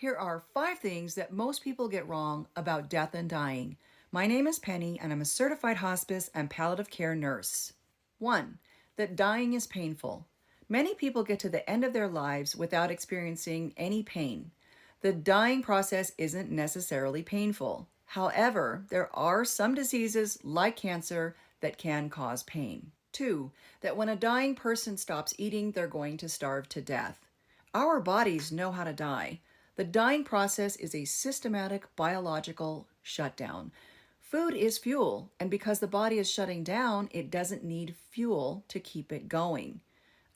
Here are 5 things that most people get wrong about death and dying. My name is Penny, and I'm a certified hospice and palliative care nurse. 1. That dying is painful. Many people get to the end of their lives without experiencing any pain. The dying process isn't necessarily painful. However, there are some diseases like cancer that can cause pain. 2. That when a dying person stops eating, they're going to starve to death. Our bodies know how to die. The dying process is a systematic biological shutdown. Food is fuel, and because the body is shutting down, it doesn't need fuel to keep it going.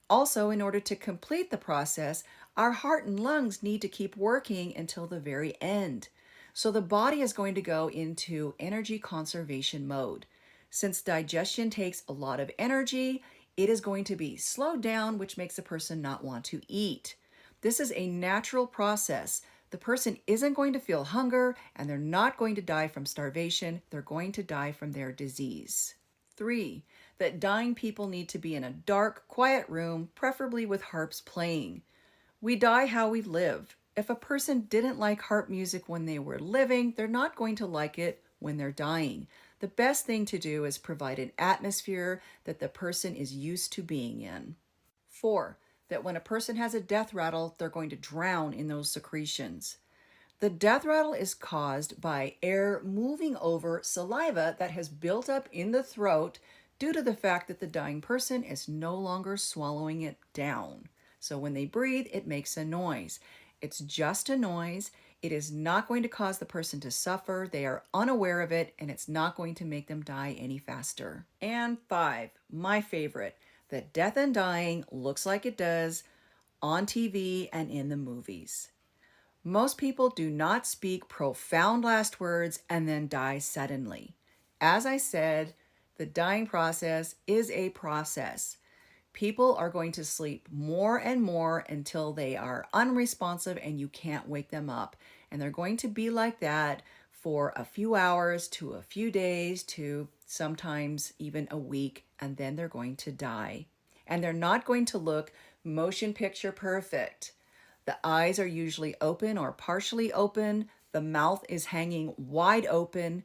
Also, in order to complete the process, our heart and lungs need to keep working until the very end. So the body is going to go into energy conservation mode. Since digestion takes a lot of energy, it is going to be slowed down, which makes a person not want to eat. This is a natural process. The person isn't going to feel hunger, and they're not going to die from starvation. They're going to die from their disease. 3. That dying people need to be in a dark, quiet room, preferably with harps playing. We die how we live. If a person didn't like harp music when they were living, they're not going to like it when they're dying. The best thing to do is provide an atmosphere that the person is used to being in. 4. That when a person has a death rattle, they're going to drown in those secretions. The death rattle is caused by air moving over saliva that has built up in the throat due to the fact that the dying person is no longer swallowing it down. So when they breathe, it makes a noise. It's just a noise. It is not going to cause the person to suffer. They are unaware of it, and it's not going to make them die any faster. And 5, my favorite, that death and dying looks like it does on TV and in the movies. Most people do not speak profound last words and then die suddenly. As I said, the dying process is a process. People are going to sleep more and more until they are unresponsive and you can't wake them up. And they're going to be like that for a few hours to a few days to sometimes even a week, and then they're going to die. And they're not going to look motion picture perfect. The eyes are usually open or partially open. The mouth is hanging wide open.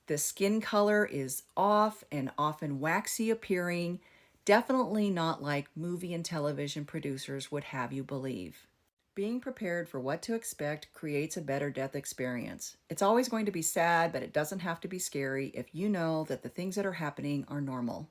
The skin color is off and often waxy appearing. Definitely not like movie and television producers would have you believe. Being prepared for what to expect creates a better death experience. It's always going to be sad, but it doesn't have to be scary if you know that the things that are happening are normal.